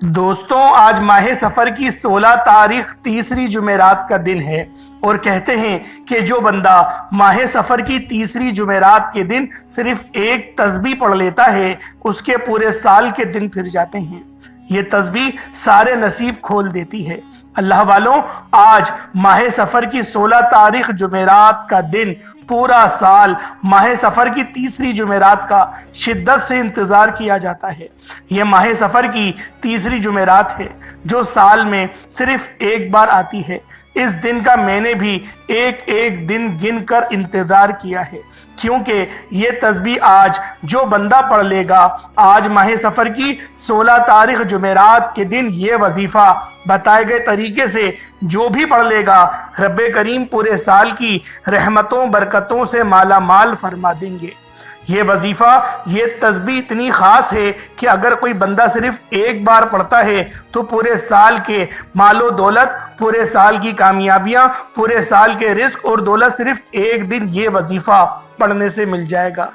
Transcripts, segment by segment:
دوستوں، آج ماہ سفر کی 16 تاریخ تیسری جمعرات کا دن ہے اور کہتے ہیں کہ جو بندہ ماہ سفر کی تیسری جمعرات کے دن صرف ایک تسبیح پڑھ لیتا ہے اس کے پورے سال کے دن پھر جاتے ہیں۔ یہ تسبیح سارے نصیب کھول دیتی ہے۔ اللہ والوں، آج ماہ سفر کی 16 تاریخ جمعرات کا دن پورا سال ماہ سفر کی تیسری جمعرات کا شدت سے انتظار کیا جاتا ہے۔ یہ ماہ سفر کی تیسری جمعرات ہے جو سال میں صرف ایک بار آتی ہے۔ اس دن کا میں نے بھی ایک ایک دن گن کر انتظار کیا ہے، کیونکہ یہ تسبیح آج جو بندہ پڑھ لے گا، آج ماہ سفر کی 16 تاریخ جمعرات کے دن یہ وظیفہ بتائے گئے طریقے سے جو بھی پڑھ لے گا، رب کریم پورے سال کی رحمتوں برکتوں سے مالا مال فرما دیں گے۔ یہ وظیفہ، یہ تسبیح اتنی خاص ہے کہ اگر کوئی بندہ صرف ایک بار پڑھتا ہے تو پورے سال کے مال و دولت، پورے سال کی کامیابیاں، پورے سال کے رزق اور دولت صرف ایک دن یہ وظیفہ پڑھنے سے مل جائے گا۔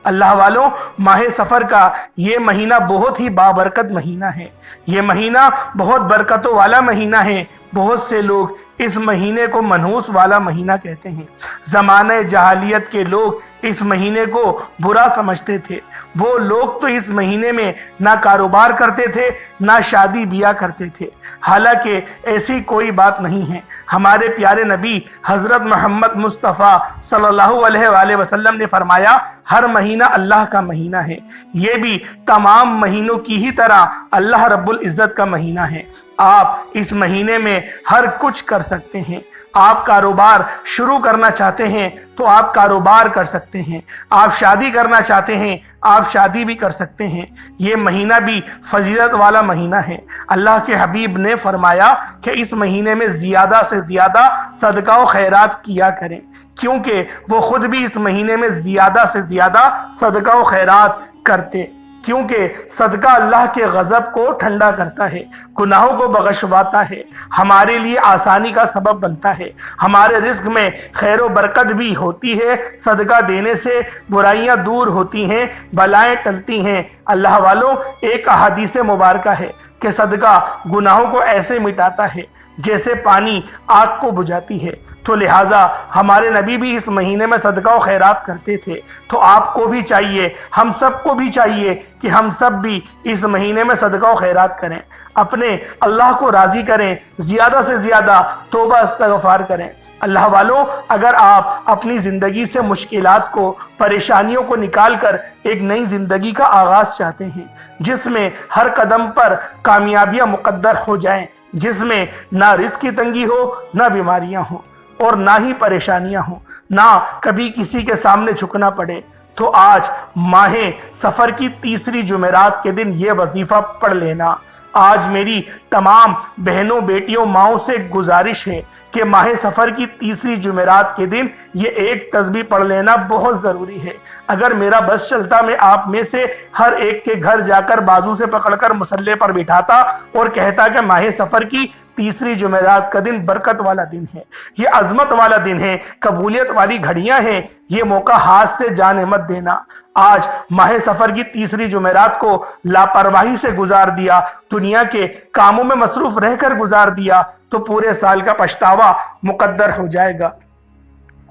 اللہ والوں، ماہ سفر کا یہ مہینہ بہت ہی بابرکت مہینہ ہے۔ یہ مہینہ بہت برکتوں والا مہینہ ہے۔ بہت سے لوگ اس مہینے کو منحوس والا مہینہ کہتے ہیں۔ زمانہ جاہلیت کے لوگ اس مہینے کو برا سمجھتے تھے۔ وہ لوگ تو اس مہینے میں نہ کاروبار کرتے تھے، نہ شادی بیاہ کرتے تھے۔ حالانکہ ایسی کوئی بات نہیں ہے۔ ہمارے پیارے نبی حضرت محمد مصطفیٰ صلی اللہ علیہ وآلہ وسلم نے فرمایا، ہر مہینہ اللہ کا مہینہ ہے۔ یہ بھی تمام مہینوں کی ہی طرح اللہ رب العزت کا مہینہ ہے۔ آپ اس مہینے میں ہر کچھ کر سکتے ہیں۔ آپ کاروبار شروع کرنا چاہتے ہیں تو آپ کاروبار کر سکتے ہیں۔ آپ شادی کرنا چاہتے ہیں، آپ شادی بھی کر سکتے ہیں۔ یہ مہینہ بھی فضیلت والا مہینہ ہے۔ اللہ کے حبیب نے فرمایا کہ اس مہینے میں زیادہ سے زیادہ صدقہ و خیرات کیا کریں، کیونکہ وہ خود بھی اس مہینے میں زیادہ سے زیادہ صدقہ و خیرات کرتے، کیونکہ صدقہ اللہ کے غضب کو ٹھنڈا کرتا ہے، گناہوں کو بخشواتا ہے، ہمارے لیے آسانی کا سبب بنتا ہے، ہمارے رزق میں خیر و برکت بھی ہوتی ہے۔ صدقہ دینے سے برائیاں دور ہوتی ہیں، بلائیں ٹلتی ہیں۔ اللہ والوں، ایک احادیث مبارکہ ہے کہ صدقہ گناہوں کو ایسے مٹاتا ہے جیسے پانی آگ کو بجھاتی ہے۔ تو لہٰذا ہمارے نبی بھی اس مہینے میں صدقہ و خیرات کرتے تھے۔ تو آپ کو بھی چاہیے، ہم سب کو بھی چاہیے کہ ہم سب بھی اس مہینے میں صدقہ و خیرات کریں، اپنے اللہ کو راضی کریں، زیادہ سے زیادہ توبہ استغفار کریں۔ اللہ والوں، اگر آپ اپنی زندگی سے مشکلات کو، پریشانیوں کو نکال کر ایک نئی زندگی کا آغاز چاہتے ہیں، جس میں ہر قدم پر کامیابیاں مقدر ہو جائیں، جس میں نہ رزق کی تنگی ہو، نہ بیماریاں ہوں اور نہ ہی پریشانیاں ہوں، نہ کبھی کسی کے سامنے جھکنا پڑے، تو آج ماہ سفر کی تیسری جمعرات کے دن یہ وظیفہ پڑھ لینا۔ آج میری تمام بہنوں، بیٹیوں، ماؤں سے گزارش ہے کہ ماہ سفر کی تیسری جمعرات کے دن یہ ایک تسبیح پڑھ لینا بہت ضروری ہے۔ اگر میرا بس چلتا، میں آپ میں سے ہر ایک کے گھر جا کر بازو سے پکڑ کر مصلے پر بٹھاتا اور کہتا کہ ماہ سفر کی تیسری جمعرات کا دن برکت والا دن ہے، یہ عظمت والا دن ہے، قبولیت والی گھڑیاں ہیں، یہ موقع ہاتھ سے جانے مت دینا۔ آج ماہ سفر کی تیسری جمعرات کو لاپرواہی سے گزار دیا، دنیا کے کاموں میں مصروف رہ کر گزار دیا تو پورے سال کا پچھتاوا مقدر ہو جائے گا۔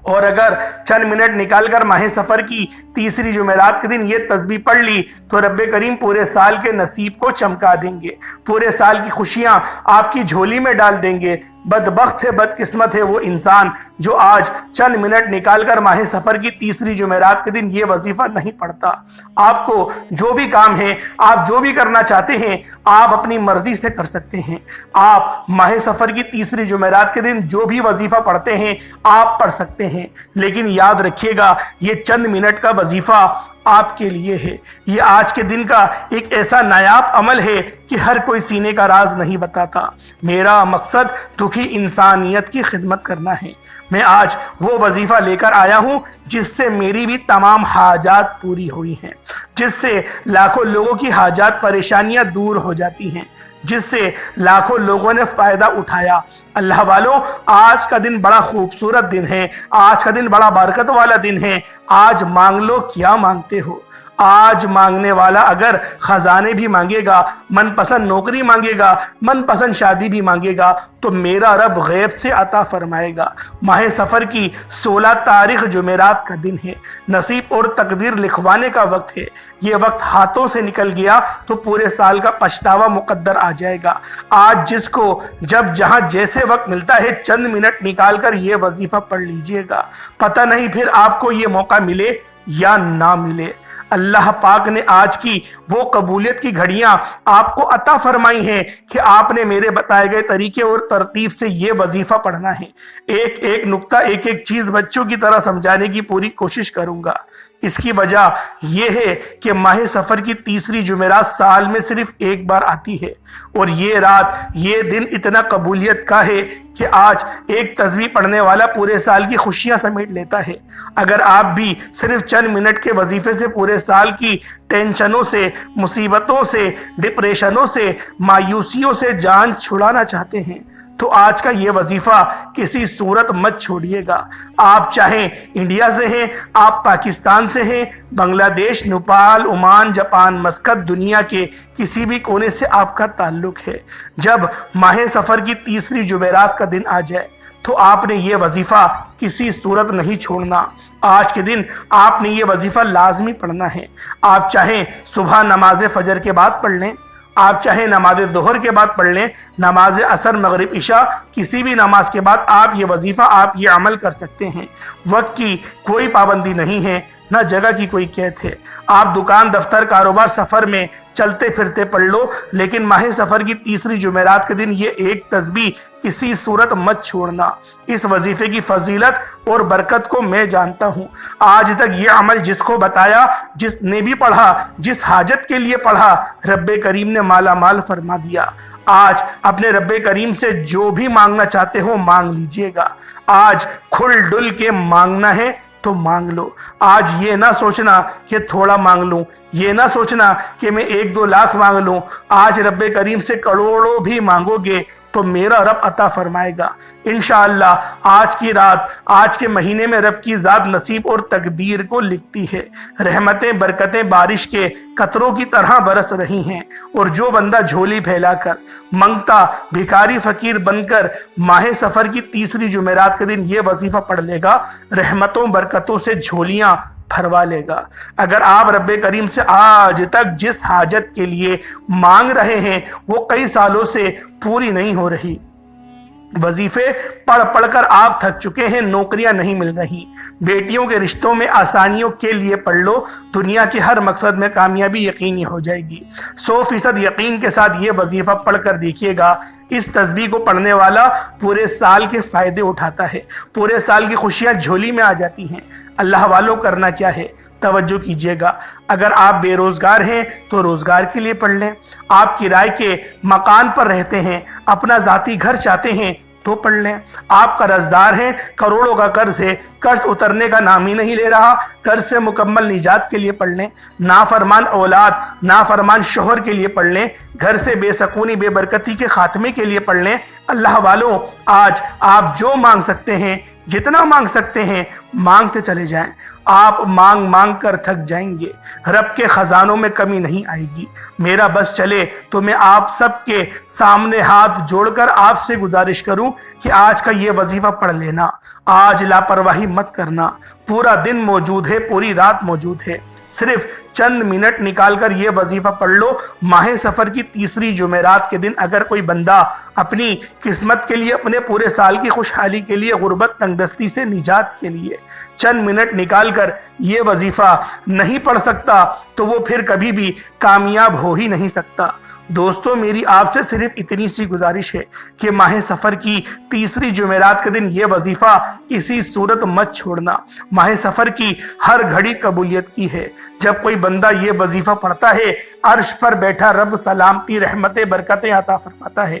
اور اگر چند منٹ نکال کر ماہ سفر کی تیسری جمعرات کے دن یہ تسبیح پڑھ لی تو رب کریم پورے سال کے نصیب کو چمکا دیں گے، پورے سال کی خوشیاں آپ کی جھولی میں ڈال دیں گے۔ بدبخت ہے، بدقسمت ہے وہ انسان جو آج چند منٹ نکال کر ماہ سفر کی تیسری جمعرات کے دن یہ وظیفہ نہیں پڑھتا۔ آپ کو جو بھی کام ہے، آپ جو بھی کرنا چاہتے ہیں، آپ اپنی مرضی سے کر سکتے ہیں۔ آپ ماہ سفر کی تیسری جمعرات کے دن جو بھی وظیفہ پڑھتے ہیں آپ پڑھ سکتے ہیں، لیکن یاد رکھیے گا یہ چند منٹ کا وظیفہ آپ کے لیے ہے۔ یہ آج کے دن کا ایک ایسا نایاب عمل ہے کہ ہر کوئی سینے کا راز نہیں بتاتا۔ میرا مقصد دکھی انسانیت کی خدمت کرنا ہے۔ میں آج وہ وظیفہ لے کر آیا ہوں جس سے میری بھی تمام حاجات پوری ہوئی ہیں، جس سے لاکھوں لوگوں کی حاجات پریشانیاں دور ہو جاتی ہیں، جس سے لاکھوں لوگوں نے فائدہ اٹھایا۔ اللہ والوں، آج کا دن بڑا خوبصورت دن ہے، آج کا دن بڑا برکت والا دن ہے۔ آج مانگ لو کیا مانگتے ہو، آج مانگنے والا اگر خزانے بھی مانگے گا، من پسند نوکری مانگے گا، من پسند شادی بھی مانگے گا، تو میرا رب غیب سے عطا فرمائے گا۔ ماہ سفر کی 16 تاریخ جمعرات کا دن ہے، نصیب اور تقدیر لکھوانے کا وقت ہے۔ یہ وقت ہاتھوں سے نکل گیا تو پورے سال کا پچھتاوا مقدر آ جائے گا۔ آج جس کو جب جہاں جیسے وقت ملتا ہے چند منٹ نکال کر یہ وظیفہ پڑھ لیجئے گا، پتہ نہیں پھر آپ کو یہ موقع ملے یا نہ ملے۔ اللہ پاک نے آج کی وہ قبولیت کی گھڑیاں آپ کو عطا فرمائی ہیں کہ آپ نے میرے بتائے گئے طریقے اور ترتیب سے یہ وظیفہ پڑھنا ہے۔ ایک ایک نقطہ، ایک ایک چیز بچوں کی طرح سمجھانے کی پوری کوشش کروں گا۔ اس کی وجہ یہ ہے کہ ماہ سفر کی تیسری جمعرات سال میں صرف ایک بار آتی ہے، اور یہ رات، یہ دن اتنا قبولیت کا ہے کہ آج ایک تسبیح پڑھنے والا پورے سال کی خوشیاں سمیٹ لیتا ہے۔ اگر آپ بھی صرف چند منٹ کے وظیفے سے پورے سال کی ٹینشنوں سے، مصیبتوں سے، ڈپریشنوں سے، مایوسیوں سے جان چھڑانا چاہتے ہیں تو آج کا یہ وظیفہ کسی صورت مت چھوڑیے گا۔ آپ چاہیں انڈیا سے ہیں، آپ پاکستان سے ہیں، بنگلہ دیش، نیپال، عمان، جاپان، مسقط، دنیا کے کسی بھی کونے سے آپ کا تعلق ہے، جب ماہ سفر کی تیسری جمعرات کا دن آ جائے تو آپ نے یہ وظیفہ کسی صورت نہیں چھوڑنا۔ آج کے دن آپ نے یہ وظیفہ لازمی پڑھنا ہے۔ آپ چاہیں صبح نماز فجر کے بعد پڑھ لیں، آپ چاہیں نماز ظہر کے بعد پڑھ لیں، نماز عصر، مغرب، عشاء، کسی بھی نماز کے بعد آپ یہ وظیفہ، آپ یہ عمل کر سکتے ہیں۔ وقت کی کوئی پابندی نہیں ہے، نہ جگہ کی کوئی قید ہے۔ آپ دکان، دفتر، کاروبار، سفر میں چلتے پھرتے پڑھ لو، لیکن ماہ سفر کی تیسری جمعرات کے دن یہ ایک تسبیح کسی صورت مت چھوڑنا۔ اس وظیفے کی فضیلت اور برکت کو میں جانتا ہوں۔ آج تک یہ عمل جس کو بتایا، جس نے بھی پڑھا، جس حاجت کے لیے پڑھا، رب کریم نے مالا مال فرما دیا۔ آج اپنے رب کریم سے جو بھی مانگنا چاہتے ہو مانگ لیجئے گا۔ آج کھل ڈل کے مانگنا ہے تو مانگ لو۔ آج یہ نہ سوچنا کہ تھوڑا مانگ لوں، یہ نہ سوچنا کہ میں 1-2 لاکھ مانگ لوں۔ آج رب کریم سے کروڑوں بھی مانگو گے تو میرا رب عطا فرمائے گا انشاءاللہ۔ آج کی رات، آج کے مہینے میں رب کی ذات نصیب اور تقدیر کو لکھتی ہے۔ رحمتیں، برکتیں بارش کے قطروں کی طرح برس رہی ہیں، اور جو بندہ جھولی پھیلا کر، منگتا بھکاری فقیر بن کر ماہ سفر کی تیسری جمعرات کے دن یہ وظیفہ پڑھ لے گا، رحمتوں برکتوں سے جھولیاں بھروا لے گا۔ اگر آپ رب کریم سے آج تک جس حاجت کے لیے مانگ رہے ہیں وہ کئی سالوں سے پوری نہیں ہو رہی، وظیفے پڑھ پڑھ کر آپ تھک چکے ہیں، نوکریاں نہیں مل رہی، بیٹیوں کے رشتوں میں آسانیوں کے لیے پڑھ لو، دنیا کے ہر مقصد میں کامیابی یقینی ہو جائے گی۔ 100% یقین کے ساتھ یہ وظیفہ پڑھ کر دیکھیے گا۔ اس تسبیح کو پڑھنے والا پورے سال کے فائدے اٹھاتا ہے، پورے سال کی خوشیاں جھولی میں آ جاتی ہیں۔ اللہ والوں، کرنا کیا ہے؟ توجہ کیجئے گا۔ اگر آپ بے روزگار ہیں تو روزگار کے لیے پڑھ لیں۔ آپ کرائے کے مکان پر رہتے ہیں، اپنا ذاتی گھر چاہتے ہیں تو پڑھ لیں۔ آپ قرض دار ہیں، کروڑوں کا قرض ہے، قرض اترنے کا نام ہی نہیں لے رہا، قرض سے مکمل نجات کے لیے پڑھ لیں۔ نافرمان اولاد، نافرمان شوہر کے لیے پڑھ لیں۔ گھر سے بے سکونی، بے برکتی کے خاتمے کے لیے پڑھ لیں۔ اللہ والوں، آج آپ جو مانگ سکتے ہیں، جتنا مانگ سکتے ہیں، مانگتے چلے جائیں۔ آپ مانگ مانگ کر تھک جائیں گے، رب کے خزانوں میں کمی نہیں آئے گی۔ میرا بس چلے تو میں آپ سب کے سامنے ہاتھ جوڑ کر آپ سے گزارش کروں کہ آج کا یہ وظیفہ پڑھ لینا۔ آج لاپرواہی مت کرنا۔ پورا دن موجود ہے، پوری رات موجود ہے، صرف چند منٹ نکال کر یہ وظیفہ پڑھ لو۔ ماہ سفر کی تیسری جمعرات کے دن اگر کوئی بندہ اپنی قسمت کے لیے، اپنے پورے سال کی خوشحالی کے لیے، غربت، تنگدستی سے نجات کے لیے چند منٹ نکال کر یہ وظیفہ نہیں پڑھ سکتا تو وہ پھر کبھی بھی کامیاب ہو ہی نہیں سکتا۔ دوستو، میری آپ سے صرف اتنی سی گزارش ہے کہ ماہ سفر کی تیسری جمعرات کے دن یہ وظیفہ کسی صورت مت چھوڑنا۔ ماہ سفر کی ہر گھڑی قبولیت کی ہے۔ جب کوئی بندہ یہ وظیفہ پڑھتا ہے، عرش پر بیٹھا رب سلامتی، رحمتیں، برکتیں عطا فرماتا ہے۔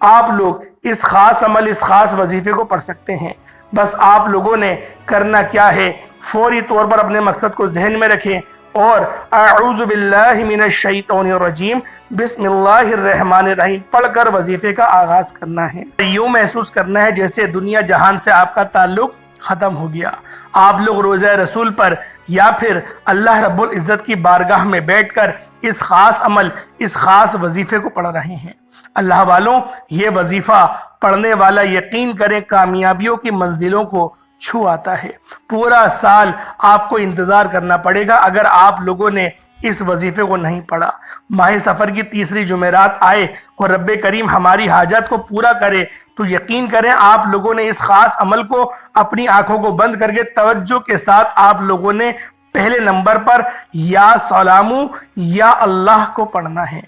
آپ لوگ اس خاص عمل، اس خاص وظیفے کو پڑھ سکتے ہیں۔ بس آپ لوگوں نے کرنا کیا ہے، فوری طور پر اپنے مقصد کو ذہن میں رکھیں اور اعوذ باللہ من الشیطان الرجیم بسم اللہ الرحمن الرحیم پڑھ کر وظیفے کا آغاز کرنا ہے۔ یوں محسوس کرنا ہے جیسے دنیا جہان سے آپ کا تعلق ختم ہو گیا، آپ لوگ روضہ رسول پر یا پھر اللہ رب العزت کی بارگاہ میں بیٹھ کر اس خاص عمل، اس خاص وظیفے کو پڑھ رہے ہیں۔ اللہ والوں، یہ وظیفہ پڑھنے والا یقین کریں کامیابیوں کی منزلوں کو چھو آتا ہے۔ پورا سال آپ کو انتظار کرنا پڑے گا اگر آپ لوگوں نے اس وظیفے کو نہیں پڑھا۔ ماہ سفر کی تیسری جمعرات آئے اور رب کریم ہماری حاجت کو پورا کرے تو یقین کریں آپ لوگوں نے اس خاص عمل کو اپنی آنکھوں کو بند کر کے توجہ کے ساتھ آپ لوگوں نے پہلے نمبر پر یا سلامو یا اللہ کو پڑھنا ہے۔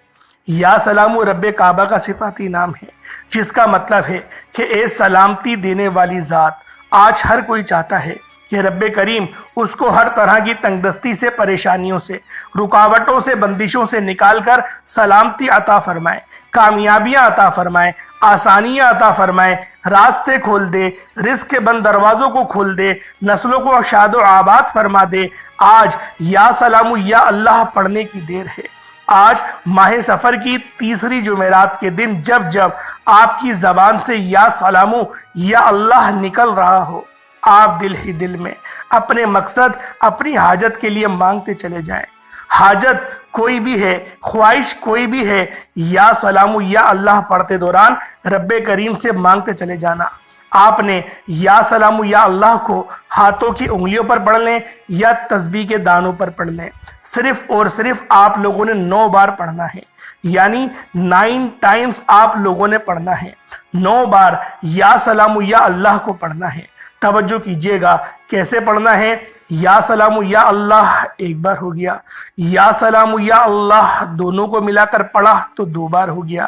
یا سلامو رب کعبہ کا صفاتی نام ہے، جس کا مطلب ہے کہ اے سلامتی دینے والی ذات، آج ہر کوئی چاہتا ہے کہ رب کریم اس کو ہر طرح کی تنگ دستی سے، پریشانیوں سے، رکاوٹوں سے، بندشوں سے نکال کر سلامتی عطا فرمائے، کامیابیاں عطا فرمائے، آسانیاں عطا فرمائے، راستے کھول دے، رزق کے بند دروازوں کو کھول دے، نسلوں کو شاد و آباد فرما دے۔ آج یا سلامو یا اللہ پڑھنے کی دیر ہے۔ آج ماہ سفر کی تیسری جمعرات کے دن جب جب آپ کی زبان سے یا سلامو یا اللہ نکل رہا ہو، آپ دل ہی دل میں اپنے مقصد، اپنی حاجت کے لیے مانگتے چلے جائیں۔ حاجت کوئی بھی ہے، خواہش کوئی بھی ہے، یا سلامو یا اللہ پڑھتے دوران رب کریم سے مانگتے چلے جانا۔ آپ نے یا سلامو یا اللہ کو ہاتھوں کی انگلیوں پر پڑھ لیں یا تسبیح کے دانوں پر پڑھ لیں، صرف اور صرف آپ لوگوں نے 9 بار پڑھنا ہے، یعنی 9 ٹائمز آپ لوگوں نے پڑھنا ہے۔ 9 بار یا سلامو یا اللہ کو پڑھنا ہے۔ توجہ کیجئے گا کیسے پڑھنا ہے۔ یا سلامو یا اللہ ایک بار ہو گیا، یا سلامو یا اللہ دونوں کو ملا کر پڑھا تو 2 بار ہو گیا،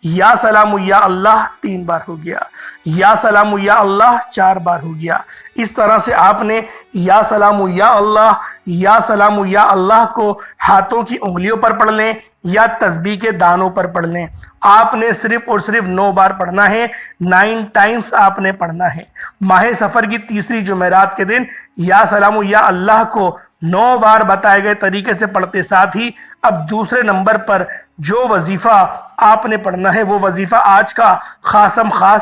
یا سلامو یا اللہ 3 بار ہو گیا، یا سلامو یا اللہ 4 بار ہو گیا۔ اس طرح سے آپ نے یا سلامو یا سلامو یا اللہ کو ہاتھوں کی انگلیوں پر پڑھ لیں یا تسبیح کے دانوں پر پڑھ لیں۔ آپ نے صرف اور صرف 9 بار پڑھنا ہے، 9 ٹائمز آپ نے پڑھنا ہے۔ ماہ سفر کی تیسری جمعرات کے دن یا سلامو یا اللہ کو 9 بار بتائے گئے طریقے سے پڑھتے ساتھ ہی اب دوسرے نمبر پر جو وظیفہ آپ نے پڑھنا ہے وہ وظیفہ آج کا خاص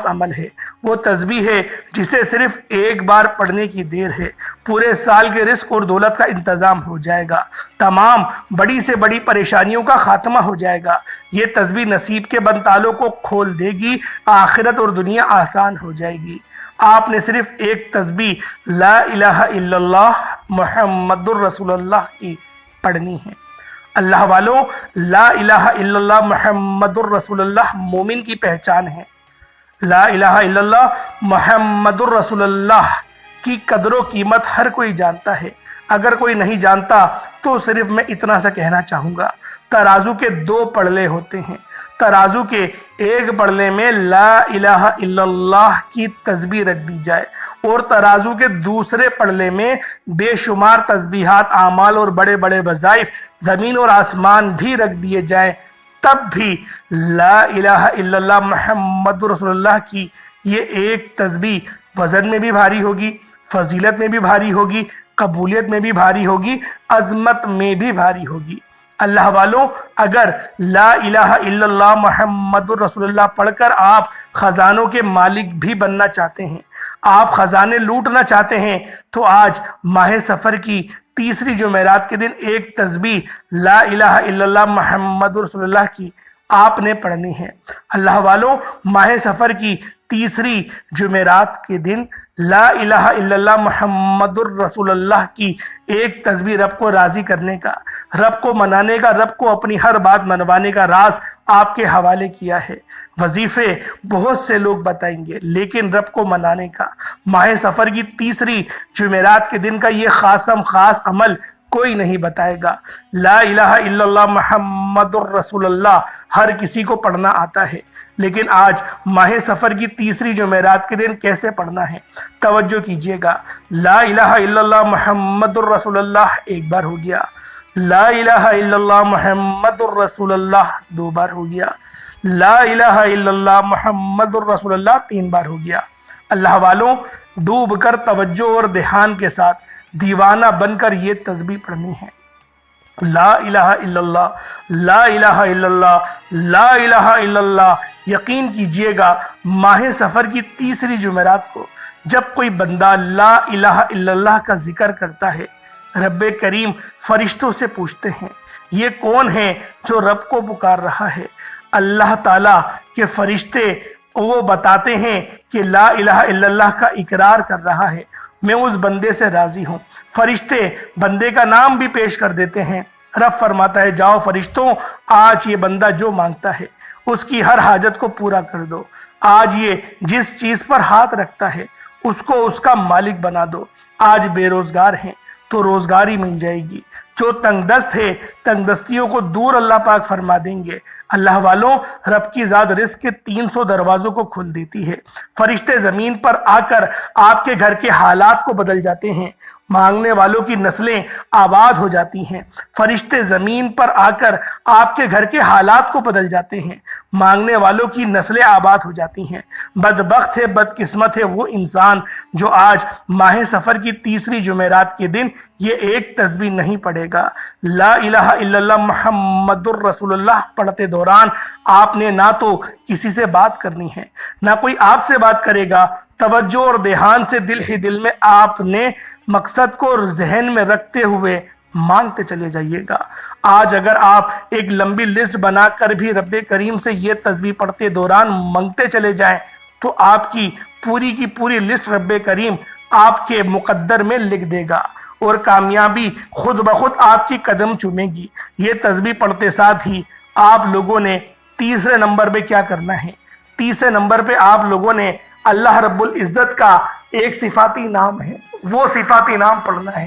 عمل ہے، وہ تسبیح ہے جسے صرف 1 بار پڑھنے کی دیر ہے۔ پورے سال کے رزق اور دولت کا انتظام ہو جائے گا، تمام بڑی سے بڑی پریشانیوں کا خاتمہ ہو جائے گا۔ یہ تسبیح نصیب کے بند تالوں کو کھول دے گی، آخرت اور دنیا آسان ہو جائے گی۔ آپ نے صرف ایک تسبیح لا الہ الا اللہ محمد الرسول اللہ کی پڑھنی ہے۔ اللہ والوں، لا الہ الا اللہ محمد الرسول اللہ مومن کی پہچان ہے۔ لا الہ الا اللہ محمد الرسول اللہ کی قدر و قیمت ہر کوئی جانتا ہے۔ اگر کوئی نہیں جانتا تو صرف میں اتنا سا کہنا چاہوں گا، ترازو کے 2 پڑلے ہوتے ہیں۔ ترازو کے ایک پڑلے میں لا الہ الا اللہ کی تسبیح رکھ دی جائے اور ترازو کے دوسرے پڑلے میں بے شمار تسبیحات، اعمال اور بڑے بڑے وظائف، زمین اور آسمان بھی رکھ دیے جائیں، تب بھی لا الہ الا اللہ محمد رسول اللہ کی یہ ایک تسبیح وزن میں بھی بھاری ہوگی، فضیلت میں بھی بھاری ہوگی، قبولیت میں بھی بھاری ہوگی، عظمت میں بھی بھاری ہوگی۔ اللہ والوں، اگر لا الہ الا اللہ محمد رسول اللہ پڑھ کر آپ خزانوں کے مالک بھی بننا چاہتے ہیں، آپ خزانے لوٹنا چاہتے ہیں، تو آج ماہ سفر کی تیسری جمعرات کے دن ایک تسبیح لا الہ الا اللہ محمد رسول اللہ کی آپ نے پڑھنی ہے۔ اللہ والوں، ماہ سفر کی تیسری جمعرات کے دن لا الہ الا اللہ محمد الرسول اللہ کی ایک تسبیح رب کو راضی کرنے کا، رب کو منانے کا، رب کو اپنی ہر بات منوانے کا راز آپ کے حوالے کیا ہے۔ وظیفے بہت سے لوگ بتائیں گے، لیکن رب کو منانے کا، ماہ سفر کی تیسری جمعرات کے دن کا یہ خاص عمل کوئی نہیں بتائے گا۔ لا الہ الا اللہ محمد الرسول اللہ ہر کسی کو پڑھنا آتا ہے، لیکن آج ماہ سفر کی تیسری جمعرات کے دن کیسے پڑھنا ہے؟ توجہ کیجئے گا۔ لا الہ الا اللہ محمد الرسول اللہ ایک بار ہو گیا، لا الہ الا اللہ محمد الرسول اللہ 2 بار ہو گیا، لا الہ الا اللہ محمد الرسول اللہ 3 بار ہو گیا۔ اللہ والوں، ڈوب کر توجہ اور دھیان کے ساتھ دیوانہ بن کر یہ تسبیح پڑھنی ہے۔ لا الہ الا اللہ، لا الہ الا اللہ، لا الہ الا اللہ۔ یقین کیجئے گا ماہ سفر کی تیسری جمعرات کو جب کوئی بندہ لا الہ الا اللہ کا ذکر کرتا ہے، رب کریم فرشتوں سے پوچھتے ہیں یہ کون ہے جو رب کو پکار رہا ہے؟ اللہ تعالیٰ کے فرشتے وہ بتاتے ہیں کہ لا الہ الا اللہ کا اقرار کر رہا ہے، میں اس بندے سے راضی ہوں۔ فرشتے بندے کا نام بھی پیش کر دیتے ہیں۔ رب فرماتا ہے جاؤ فرشتوں، آج یہ بندہ جو مانگتا ہے اس کی ہر حاجت کو پورا کر دو۔ آج یہ جس چیز پر ہاتھ رکھتا ہے اس کو اس کا مالک بنا دو۔ آج بے روزگار ہیں تو روزگاری مل جائے گی، جو تنگ دست ہے تنگ دستیوں کو دور اللہ پاک فرما دیں گے۔ اللہ والوں، رب کی ذات رزق کے 300 دروازوں کو کھول دیتی ہے۔ فرشتے زمین پر آ کر آپ کے گھر کے حالات کو بدل جاتے ہیں، مانگنے والوں کی نسلیں آباد ہو جاتی ہیں۔ فرشتے زمین پر آ کر آپ کے گھر کے حالات کو بدل جاتے ہیں، مانگنے والوں کی نسلیں آباد ہو جاتی ہیں۔ بدبخت ہے، بدقسمت ہے وہ انسان جو آج ماہ سفر کی تیسری جمعرات کے دن یہ ایک تسبیح نہیں پڑھے گا۔ لا الہ الا اللہ محمد الرسول اللہ پڑھتے دوران آپ نے نہ تو کسی سے بات کرنی ہے، نہ کوئی آپ سے بات کرے گا۔ توجہ اور دھیان سے دل ہی دل میں آپ نے مقصد کو ذہن میں رکھتے ہوئے مانگتے چلے جائیے گا۔ آج اگر آپ ایک لمبی لسٹ بنا کر بھی رب کریم سے یہ تسبیح پڑھتے دوران مانگتے چلے جائیں تو آپ کی پوری لسٹ رب کریم آپ کے مقدر میں لکھ دے گا اور کامیابی خود بخود آپ کی قدم چومے گی۔ یہ تسبیح پڑھتے ساتھ ہی آپ لوگوں نے تیسرے نمبر پہ کیا کرنا ہے؟ تیسرے نمبر پہ آپ لوگوں نے اللہ رب العزت کا ایک صفاتی نام ہے، وہ صفاتی نام پڑھنا ہے۔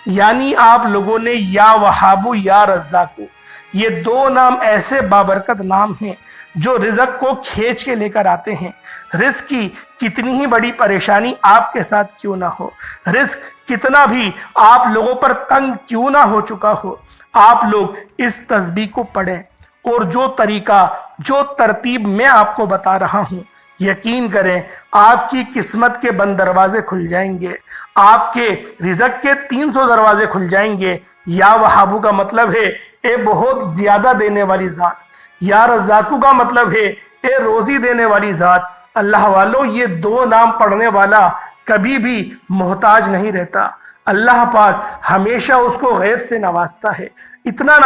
یعنی آپ لوگوں نے یا وہابو یا رزاقو، یہ 2 نام ایسے بابرکت نام ہیں جو رزق کو کھینچ کے لے کر آتے ہیں۔ رزق کی کتنی ہی بڑی پریشانی آپ کے ساتھ کیوں نہ ہو، رزق کتنا بھی آپ لوگوں پر تنگ کیوں نہ ہو چکا ہو، آپ لوگ اس تسبیح کو پڑھیں اور جو طریقہ جو ترتیب میں آپ کو بتا رہا ہوں، یقین کریں آپ کی قسمت کے بند دروازے کھل جائیں گے، آپ کے رزق کے 300 دروازے کھل جائیں گے۔ یا وہابو کا مطلب ہے اے بہت زیادہ دینے والی ذات، یا رزاقو کا مطلب ہے اے روزی دینے والی ذات۔ اللہ والوں، یہ 2 نام پڑھنے والا کبھی بھی محتاج نہیں رہتا۔ اللہ پاک ہمیشہ اس کو غیب سے نوازتا ہے، اتنا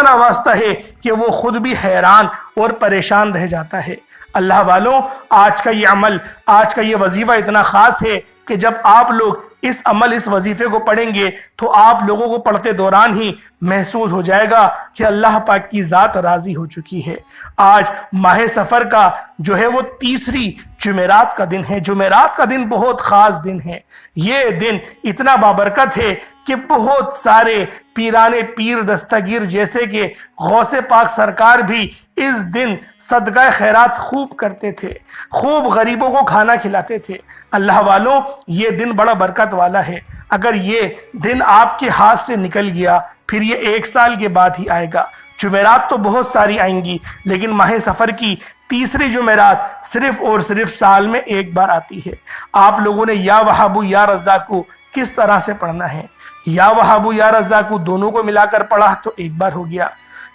نوازتا ہے کہ وہ خود بھی حیران اور پریشان رہ جاتا ہے۔ اللہ والوں، آج کا یہ عمل، آج کا یہ وظیفہ اتنا خاص ہے کہ جب آپ لوگ اس وظیفے کو پڑھیں گے تو آپ لوگوں کو پڑھتے دوران ہی محسوس ہو جائے گا کہ اللہ پاک کی ذات راضی ہو چکی ہے۔ آج ماہ سفر کا جو ہے وہ تیسری جمعرات کا دن ہے۔ جمعرات کا دن بہت خاص دن ہے۔ یہ دن اتنا بابرکت ہے کہ بہت سارے پیرانے پیر دستگیر جیسے کہ غوث پاک سرکار بھی اس دن صدقہ خیرات خوب کرتے تھے، خوب غریبوں کو کھانا کھلاتے تھے۔ اللہ والوں، یہ دن بڑا برکت والا ہے۔ اگر یہ دن آپ کے ہاتھ سے نکل گیا پھر یہ 1 سال کے بعد ہی آئے گا۔ جمعرات تو بہت ساری آئیں گی لیکن ماہ سفر کی تیسری جمعرات صرف اور صرف سال میں 1 بار آتی ہے۔ آپ لوگوں نے یا وہابو یا رزاقو کس طرح سے پڑھنا ہے؟ یا وہابو یا رزاقو دونوں کو ملا کر پڑھا تو 1 بار ہو گیا،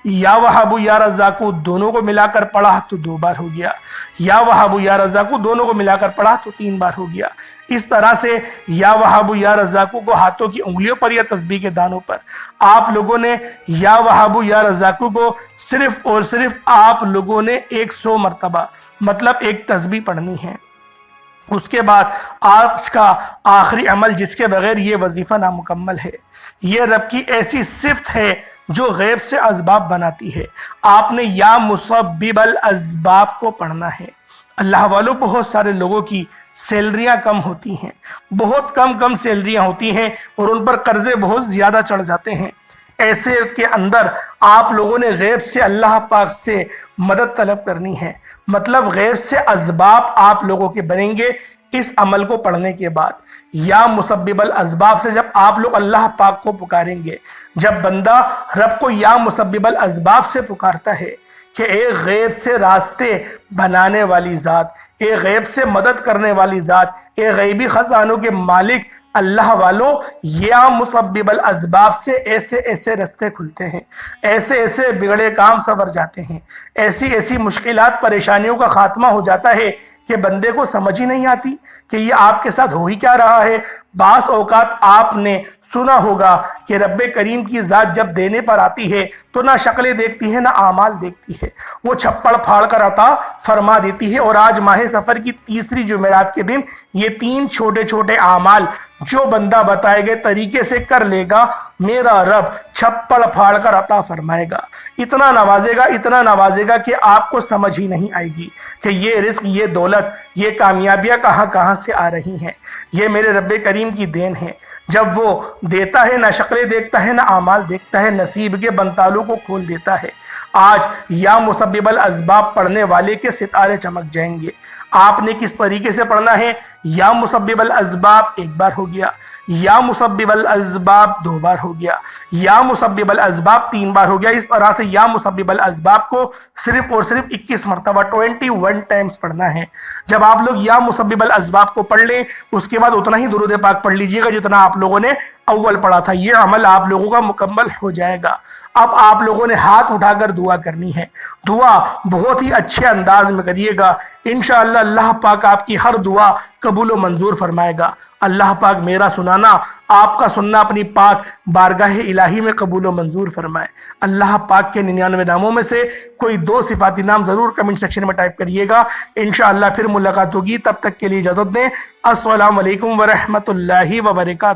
یا وہابو یا رزاقو دونوں کو ملا کر پڑھا تو 2 بار ہو گیا، یا وہابو یا رزاقو دونوں کو ملا کر پڑھا تو 3 بار ہو گیا۔ اس طرح سے یا وہابو یا رزاقو کو ہاتھوں کی انگلیوں پر یا تسبیح کے دانوں پر آپ لوگوں نے یا وہابو یا رزاقو کو صرف اور صرف آپ لوگوں نے 100 مرتبہ مطلب ایک تسبیح پڑھنی ہے۔ اس کے بعد آج کا آخری عمل جس کے بغیر یہ وظیفہ نامکمل ہے، یہ رب کی ایسی صفت ہے جو غیب سے اسباب بناتی ہے۔ آپ نے یا مسبب الاسباب کو پڑھنا ہے۔ اللہ والوں، بہت سارے لوگوں کی سیلریاں کم ہوتی ہیں، بہت کم سیلریاں ہوتی ہیں اور ان پر قرضے بہت زیادہ چڑھ جاتے ہیں۔ ایسے کے اندر آپ لوگوں نے غیب سے اللہ پاک سے مدد طلب کرنی ہے، مطلب غیب سے اسباب آپ لوگوں کے بنیں گے۔ اس عمل کو پڑھنے کے بعد یا مسبب الاسباب سے جب آپ لوگ اللہ پاک کو پکاریں گے، جب بندہ رب کو یا مسبب الاسباب سے پکارتا ہے کہ ایک غیب سے راستے بنانے والی ذات، ایک غیب سے مدد کرنے والی ذات، ایک غیبی خزانوں کے مالک اللہ والوں، یا مسبب الاسباب سے ایسے ایسے رستے کھلتے ہیں، ایسے ایسے بگڑے کام سنور جاتے ہیں، ایسی ایسی مشکلات پریشانیوں کا خاتمہ ہو جاتا ہے کہ بندے کو سمجھ ہی نہیں آتی کہ یہ آپ کے ساتھ ہو ہی کیا رہا ہے۔ بعض اوقات آپ نے سنا ہوگا کہ رب کریم کی ذات جب دینے پر آتی ہے تو نہ شکلیں دیکھتی ہے نہ اعمال دیکھتی ہے، وہ چھپڑ پھاڑ کر عطا فرما دیتی ہے۔ اور آج ماہ سفر کی تیسری جمعرات کے دن یہ 3 چھوٹے چھوٹے اعمال جو بندہ بتائے گئے طریقے سے کر لے گا، میرا رب چھپڑ پھاڑ کر عطا فرمائے گا، اتنا نوازے گا کہ آپ کو سمجھ ہی نہیں آئے گی کہ یہ رزق، یہ دولت، یہ کامیابیاں کہاں سے آ رہی ہیں۔ یہ میرے رب کریم کی دین ہے، جب وہ دیتا ہے نہ شکلیں دیکھتا ہے نہ اعمال دیکھتا ہے، نصیب کے بنتالوں کو کھول دیتا ہے۔ آج یا مسبب الاسباب پڑھنے والے کے ستارے چمک جائیں گے۔ آپ نے کس طریقے سے پڑھنا ہے؟ یا مسبب الاسباب 1 بار ہو گیا، یا مسبب الاسباب 2 بار ہو گیا، یا مسبب الاسباب 3 بار ہو گیا۔ اس طرح سے یا مسبب الاسباب کو صرف اور صرف 21 مرتبہ 21 ٹائمز پڑھنا ہے۔ جب آپ لوگ یا مسبب الاسباب کو پڑھ لیں، اس کے بعد اتنا ہی درود پاک پڑھ لیجئے گا جتنا آپ لوگوں نے اول پڑھا تھا۔ یہ عمل آپ لوگوں کا مکمل ہو جائے گا۔ اب آپ لوگوں نے ہاتھ اٹھا کر دعا کرنی ہے، دعا بہت ہی اچھے انداز میں کریے گا، انشاءاللہ اللہ پاک آپ کی ہر دعا قبول و منظور فرمائے گا۔ اللہ پاک میرا سنانا، آپ کا سننا اپنی پاک بارگاہ الہی میں قبول و منظور فرمائے۔ اللہ پاک کے 99 ناموں میں سے کوئی 2 صفاتی نام ضرور کمنٹ سیکشن میں ٹائپ کریے گا، انشاءاللہ پھر ملاقات ہوگی۔ تب تک کے لیے اجازت دیں، السلام علیکم ورحمۃ اللہ وبرکاتہ۔